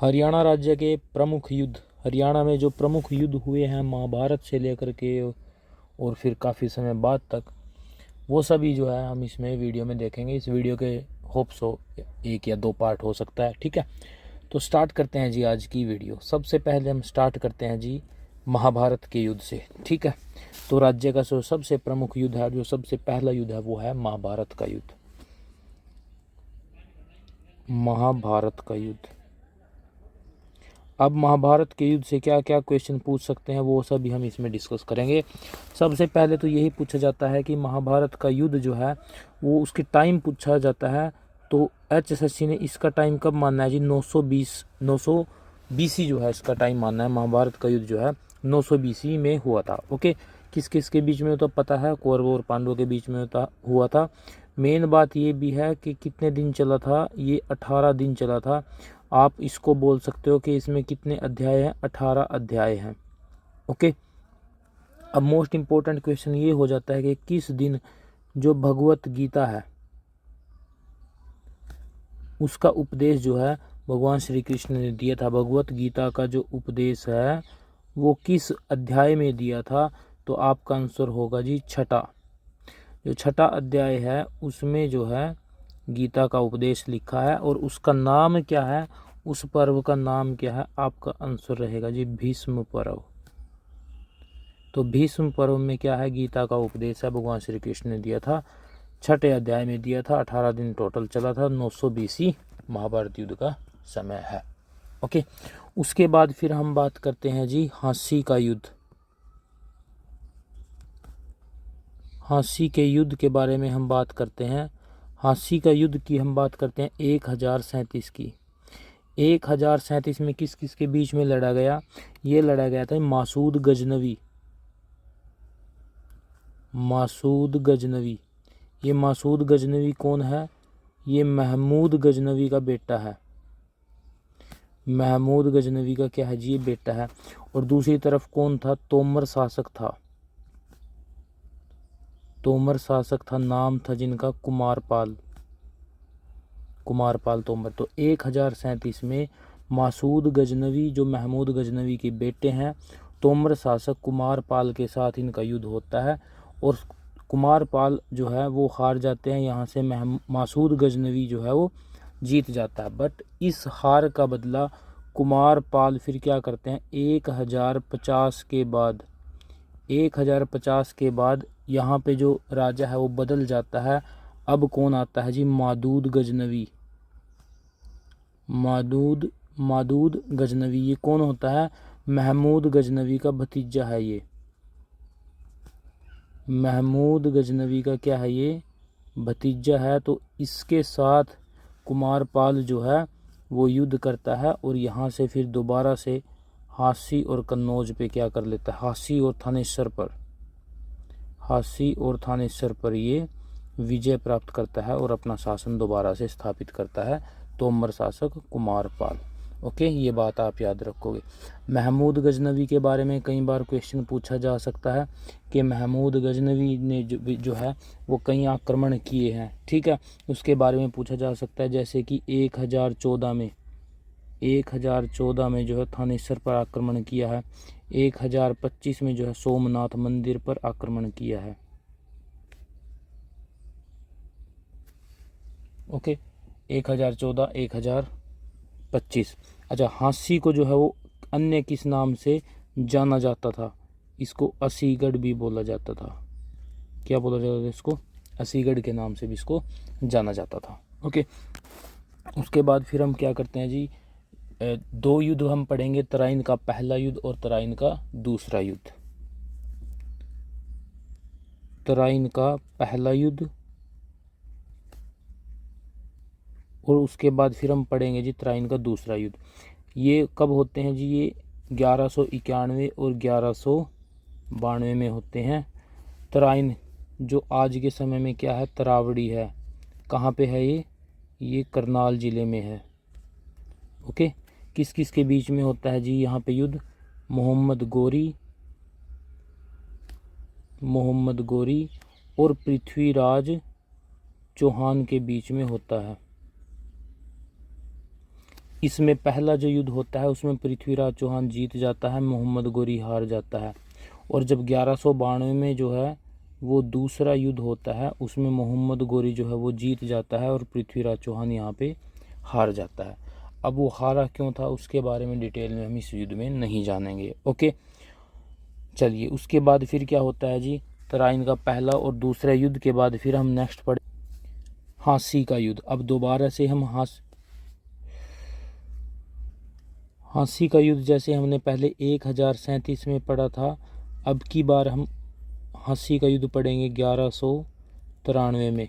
हरियाणा राज्य के प्रमुख युद्ध, हरियाणा में जो प्रमुख युद्ध हुए हैं महाभारत से लेकर के और फिर काफ़ी समय बाद तक, वो सभी जो है हम इसमें वीडियो में देखेंगे। इस वीडियो के होप्स हो 1 या 2 पार्ट हो सकता है, ठीक है। तो स्टार्ट करते हैं जी आज की वीडियो। सबसे पहले हम स्टार्ट करते हैं जी महाभारत के युद्ध से, ठीक है। तो राज्य का जो सबसे प्रमुख युद्ध है, जो सबसे पहला युद्ध है, वो है महाभारत का युद्ध। महाभारत का युद्ध। अब महाभारत के युद्ध से क्या क्या क्वेश्चन पूछ सकते हैं वो सभी हम इसमें डिस्कस करेंगे। सबसे पहले तो यही पूछा जाता है कि महाभारत का युद्ध जो है वो उसकी टाइम पूछा जाता है। तो HSSC ने इसका टाइम कब मानना है जी? 900 BC जो है इसका टाइम मानना है। महाभारत का युद्ध जो है 900 BC में हुआ था। ओके, किस किस के बीच में तो पता है, कौरवों और पांडवों के बीच में हुआ था। मेन बात ये भी है कि कितने दिन चला था, ये 18 दिन चला था। आप इसको बोल सकते हो कि इसमें कितने अध्याय हैं? 18 अध्याय हैं। ओके, अब मोस्ट इम्पोर्टेंट क्वेश्चन ये हो जाता है कि किस दिन जो भगवत गीता है उसका उपदेश जो है भगवान श्री कृष्ण ने दिया था। भगवत गीता का जो उपदेश है वो किस अध्याय में दिया था? तो आपका आंसर होगा जी छठा। जो छठा अध्याय है उसमें जो है गीता का उपदेश लिखा है। और उसका नाम क्या है? उस पर्व का नाम क्या है? आपका आंसर रहेगा जी भीष्म पर्व। तो भीष्म पर्व में क्या है? गीता का उपदेश है, भगवान श्री कृष्ण ने दिया था, छठे अध्याय में दिया था। 18 दिन टोटल चला था। 900 BC महाभारत युद्ध का समय है। ओके, उसके बाद फिर हम बात करते हैं जी हाँसी का युद्ध। हाँसी के युद्ध के बारे में हम बात करते हैं। हाँसी का युद्ध की हम बात करते हैं 1037 की। 1037 में किस किस के बीच में लड़ा गया? ये लड़ा गया था मासूद गजनवी। मासूद गजनवी, ये मासूद गजनवी कौन है? ये महमूद गजनवी का बेटा है। महमूद गजनवी का क्या है जी? ये बेटा है। और दूसरी तरफ कौन था? तोमर शासक था। तोमर शासक था, नाम था जिनका कुमारपाल। कुमारपाल तोमर। तो 1037 में मासूद गजनवी जो महमूद गजनवी के बेटे हैं, तोमर शासक कुमारपाल के साथ इनका युद्ध होता है। और कुमारपाल जो है वो हार जाते हैं। यहाँ से मासूद गजनवी जो है वो जीत जाता है। बट इस हार का बदला कुमारपाल फिर क्या करते हैं? 1050 के बाद, 1050 के बाद यहाँ पे जो राजा है वो बदल जाता है। अब कौन आता है जी? मादूद गजनवी। मादूद गजनवी ये कौन होता है? महमूद गजनवी का भतीजा है ये। महमूद गजनवी का क्या है? ये भतीजा है। तो इसके साथ कुमारपाल जो है वो युद्ध करता है और यहाँ से फिर दोबारा से हाँसी और कन्नौज पे क्या कर लेता है? हाँसी और थानेश्वर पर, हाँसी और थानेश्वर पर ये विजय प्राप्त करता है और अपना शासन दोबारा से स्थापित करता है तोमर शासक कुमारपाल। ओके, ये बात आप याद रखोगे। महमूद गजनवी के बारे में कई बार क्वेश्चन पूछा जा सकता है कि महमूद गजनवी ने जो है वो कई आक्रमण किए हैं, ठीक है। उसके बारे में पूछा जा सकता है, जैसे कि 1014 में जो है थानेश्वर पर आक्रमण किया है। 1025 में जो है सोमनाथ मंदिर पर आक्रमण किया है। ओके, 1014, 1025। अच्छा, हाँसी को जो है वो अन्य किस नाम से जाना जाता था? इसको असीगढ़ भी बोला जाता था। क्या बोला जाता था इसको? असीगढ़ के नाम से भी इसको जाना जाता था। ओके, उसके बाद फिर हम क्या करते हैं जी? 2 युद्ध हम पढ़ेंगे, तराइन का पहला युद्ध और तराइन का दूसरा युद्ध। तराइन का पहला युद्ध और उसके बाद फिर हम पढ़ेंगे जी तराइन का दूसरा युद्ध। ये कब होते हैं जी? ये 1191 और 1192 में होते हैं। तराइन जो आज के समय में क्या है? तरावड़ी है। कहाँ पे है ये करनाल ज़िले में है। ओके, किस किस के बीच में होता है जी यहाँ पे युद्ध? मोहम्मद गौरी और पृथ्वीराज चौहान के बीच में होता है। इसमें पहला जो युद्ध होता है उसमें पृथ्वीराज चौहान जीत जाता है, मोहम्मद गोरी हार जाता है। और जब 1192 में जो है वो दूसरा युद्ध होता है उसमें मोहम्मद गोरी जो है वो जीत जाता है और पृथ्वीराज चौहान यहाँ पे हार जाता है। अब वो हारा क्यों था उसके बारे में डिटेल में हम इस युद्ध में नहीं जानेंगे। ओके, चलिए उसके बाद फिर क्या होता है जी, तराइन का पहला और दूसरा युद्ध के बाद फिर हम नेक्स्ट पढ़े हाँसी का युद्ध। अब दोबारा से हम हाँसी का युद्ध जैसे हमने पहले 1037 में पढ़ा था, अब की बार हम हाँसी का युद्ध पढ़ेंगे 1193 में।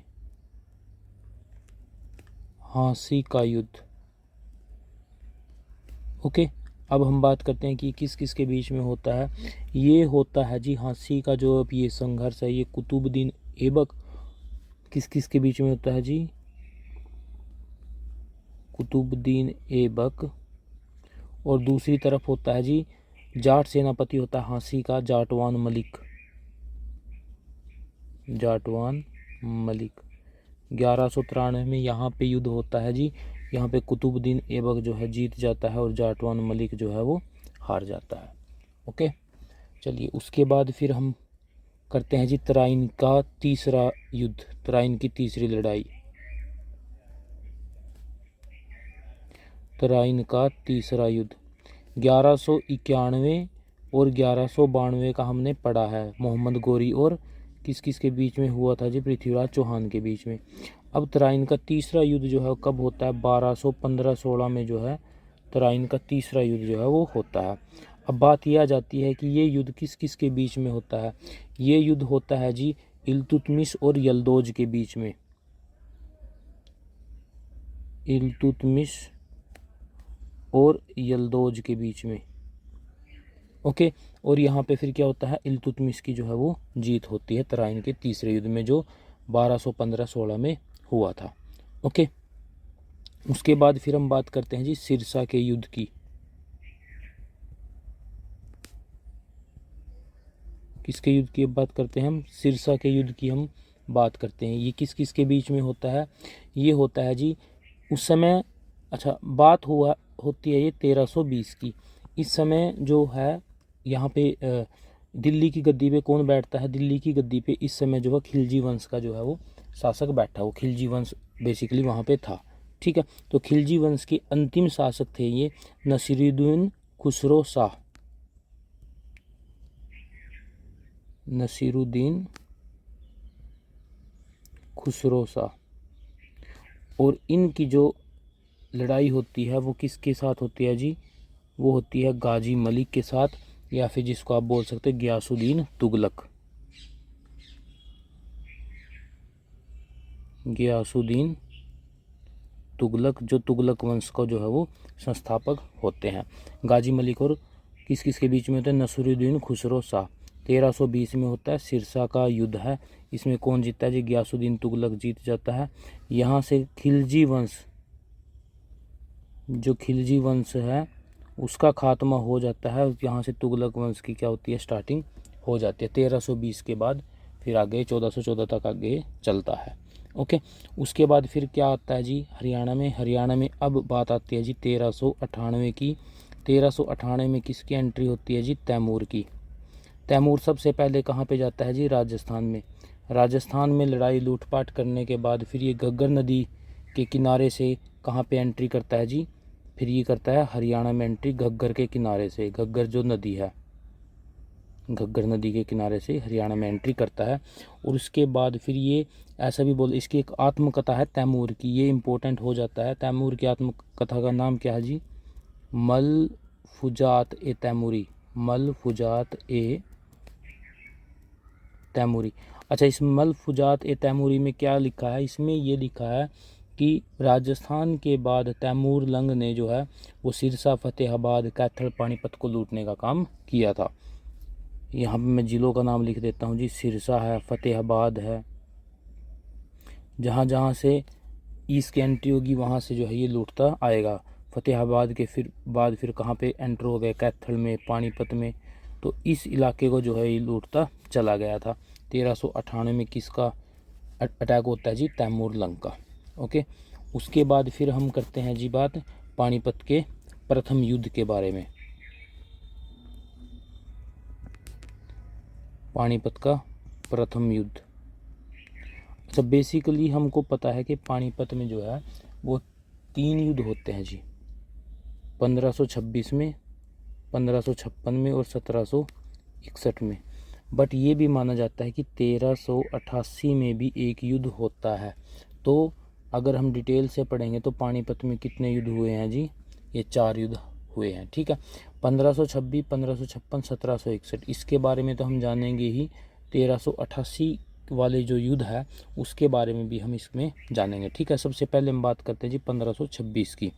हाँसी का युद्ध। ओके, अब हम बात करते हैं कि किस किस के बीच में होता है। ये होता है जी हाँसी का जो अब ये संघर्ष है ये कुतुबुद्दीन ऐबक किस किस के बीच में होता है जी, कुतुबुद्दीन ऐबक, और दूसरी तरफ होता है जी जाट सेनापति होता है हाँसी का जाटवान मलिक। जाटवान मलिक 1193 में यहाँ पे युद्ध होता है जी। यहाँ पे कुतुबुद्दीन ऐबक जो है जीत जाता है और जाटवान मलिक जो है वो हार जाता है। ओके, चलिए उसके बाद फिर हम करते हैं जी तराइन का तीसरा युद्ध, तराइन की तीसरी लड़ाई। तराइन का तीसरा युद्ध 1191 और 1192 का हमने पढ़ा है, मोहम्मद गोरी और किस किस के बीच में हुआ था जी, पृथ्वीराज चौहान के बीच में। अब तराइन का तीसरा युद्ध जो है कब होता है, 1215-16 में जो है तराइन का तीसरा युद्ध जो है वो होता है। अब बात यह आ जाती है कि ये युद्ध किस किस के बीच में होता है। ये युद्ध होता है जी इल्तुतमिश और यल्दौज के बीच में। इल्तुतमिश और यल्दौज के बीच में। ओके, और यहाँ पे फिर क्या होता है, इल्तुतमिश की जो है वो जीत होती है तराइन के तीसरे युद्ध में जो 1215-16 में हुआ था। ओके, उसके बाद फिर हम बात करते हैं जी सिरसा के युद्ध की। किसके युद्ध की बात करते हैं हम, सिरसा के युद्ध की हम बात करते हैं। ये किस किस के बीच में होता है, ये होता है जी उस समय, अच्छा बात होती है ये 1320 की। इस समय जो है यहाँ पे दिल्ली की गद्दी पे कौन बैठता है, दिल्ली की गद्दी पे इस समय जो है खिलजी वंश का जो है वो शासक बैठा, वो खिलजी वंश बेसिकली वहाँ पे था। ठीक है, तो खिलजी वंश के अंतिम शासक थे ये नसीरुद्दीन खुसरो शाह। नसीरुद्दीन खुसरो शाह। और इनकी जो लड़ाई होती है वो किसके साथ होती है जी, वो होती है गाजी मलिक के साथ, या फिर जिसको आप बोल सकते हैं गियासुद्दीन तुगलक। गियासुद्दीन तुगलक जो तुगलक वंश का जो है वो संस्थापक होते हैं। गाजी मलिक और किस किस के बीच में होता है, नसीरुद्दीन खुसरो शाह। 1320 में होता है, सिरसा का युद्ध है। इसमें कौन जीतता है जी, गियासुद्दीन तुगलक जीत जाता है। यहाँ से खिलजी वंश, जो खिलजी वंश है उसका खात्मा हो जाता है। यहाँ से तुगलक वंश की क्या होती है, स्टार्टिंग हो जाती है। 1320 के बाद फिर आगे 1414 तक आगे चलता है। ओके, उसके बाद फिर क्या आता है जी हरियाणा में। हरियाणा में अब बात आती है जी 1398 की। 1398 में किसकी एंट्री होती है जी, तैमूर की। तैमूर सबसे पहले कहाँ पे जाता है जी, राजस्थान में। राजस्थान में लड़ाई लूटपाट करने के बाद फिर ये घग्गर नदी के किनारे से कहाँ पे एंट्री करता है जी, फिर ये करता है हरियाणा में एंट्री घग्गर के किनारे से। घग्गर जो नदी है, घग्गर नदी के किनारे से हरियाणा में एंट्री करता है। और उसके बाद फिर ये ऐसा भी बोल, इसकी एक आत्मकथा है तैमूर की, ये इंपॉर्टेंट हो जाता है। तैमूर की आत्मकथा का नाम क्या है जी, मलफुजात ए तैमूरी। मलफुजात ए तैमूरी। अच्छा, इस मलफुजात ए तैमूरी में क्या लिखा है, इसमें ये लिखा है कि राजस्थान के बाद तैमूर लंग ने जो है वो सिरसा, फतेहाबाद, कैथल, पानीपत को लूटने का काम किया था। यहाँ पे मैं ज़िलों का नाम लिख देता हूँ जी, सिरसा है, फतेहाबाद है, जहाँ जहाँ से ईस्ट की एंट्री होगी वहाँ से जो है ये लूटता आएगा। फतेहाबाद के फिर कहाँ पे एंटर हो गए, कैथल में, पानीपत में। तो इस इलाके को जो है ये लूटता चला गया था। 1398 में किसका अटैक होता है जी, तैमूर लंग का। ओके, उसके बाद फिर हम करते हैं जी बात पानीपत के प्रथम युद्ध के बारे में। पानीपत का प्रथम युद्ध। अच्छा, बेसिकली हमको पता है कि पानीपत में जो है वो 3 युद्ध होते हैं जी, 1526 में, 1556 में और 1761 में। बट ये भी माना जाता है कि 1388 में भी एक युद्ध होता है। तो अगर हम डिटेल से पढ़ेंगे तो पानीपत में कितने युद्ध हुए हैं जी, ये 4 युद्ध हुए हैं। ठीक है, 1526, 1556, 1761, इसके बारे में तो हम जानेंगे ही। 1388 वाले जो युद्ध है उसके बारे में भी हम इसमें जानेंगे। ठीक है, सबसे पहले हम बात करते हैं जी 1526 की।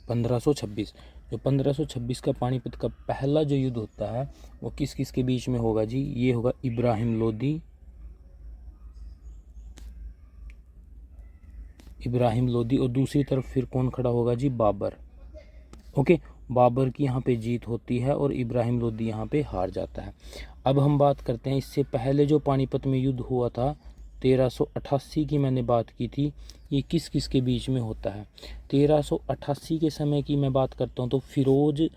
1526, जो 1526 का पानीपत का पहला जो युद्ध होता है वो किस किस के बीच में होगा जी, ये होगा इब्राहिम लोदी और दूसरी तरफ फिर कौन खड़ा होगा जी, बाबर। ओके, बाबर की यहाँ पे जीत होती है और इब्राहिम लोदी यहाँ पे हार जाता है। अब हम बात करते हैं इससे पहले जो पानीपत में युद्ध हुआ था 1388 की मैंने बात की थी, ये किस किस के बीच में होता है। 1388 के समय की मैं बात करता हूँ तो फिरोज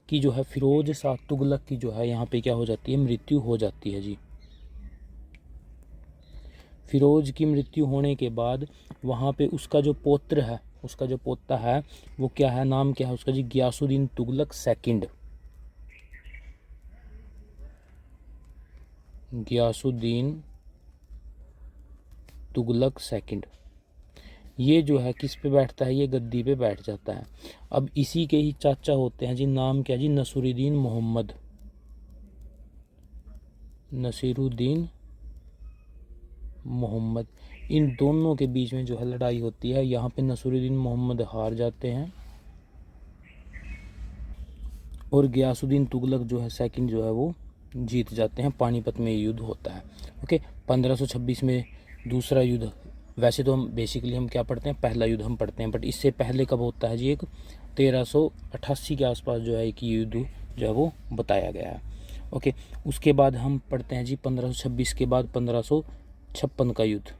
की जो है, फिरोज शाह तुगलक की जो है यहाँ पे क्या हो जाती है, मृत्यु हो जाती है जी। फिरोज की मृत्यु होने के बाद वहाँ पे उसका जो पौत्र है, उसका जो पोता है वो क्या है, नाम क्या है उसका जी, गियासुद्दीन तुगलक सेकंड। गियासुद्दीन तुगलक सेकंड, ये जो है किस पे बैठता है, ये गद्दी पे बैठ जाता है। अब इसी के ही चाचा होते हैं जी, नाम क्या जी, नसीरुद्दीन मोहम्मद। नसीरुद्दीन मोहम्मद, इन दोनों के बीच में जो है लड़ाई होती है। यहाँ पे नसीरुद्दीन मोहम्मद हार जाते हैं और गियासुद्दीन तुगलक जो है सेकंड जो है वो जीत जाते हैं। पानीपत में युद्ध होता है। ओके, 1526 में दूसरा युद्ध, वैसे तो हम बेसिकली हम क्या पढ़ते हैं, पहला युद्ध हम पढ़ते हैं, बट इससे पहले कब होता है जी, एक 1388 के आसपास जो है एक युद्ध जो है वो बताया गया है। ओके, उसके बाद हम पढ़ते हैं जी 1526 के बाद 1556 का युद्ध,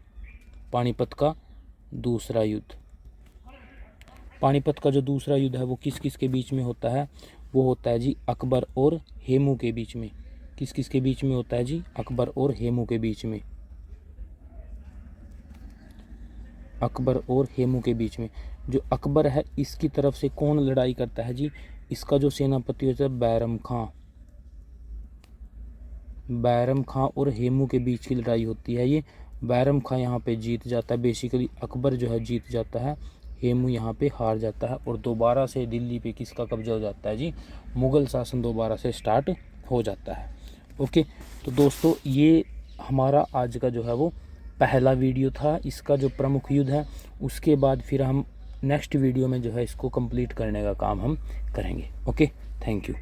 पानीपत का दूसरा युद्ध। पानीपत का जो दूसरा युद्ध है वो किस किस के बीच में होता है, वो होता है जी अकबर और हेमू के बीच में। किस किस के बीच में होता है जी, अकबर और हेमू के बीच में। अकबर और हेमू के बीच में जो अकबर है इसकी तरफ से कौन लड़ाई करता है जी, इसका जो सेनापति होता है बैरम खां। बैरम खां और हेमू के बीच की लड़ाई होती है। ये बैरम खां यहाँ पे जीत जाता है, बेसिकली अकबर जो है जीत जाता है, हेमू यहाँ पे हार जाता है और दोबारा से दिल्ली पे किसका कब्जा हो जाता है जी, मुग़ल शासन दोबारा से स्टार्ट हो जाता है। ओके, तो दोस्तों ये हमारा आज का जो है वो पहला वीडियो था, इसका जो प्रमुख युद्ध है। उसके बाद फिर हम नेक्स्ट वीडियो में जो है इसको कंप्लीट करने का काम हम करेंगे। Okay, thank you.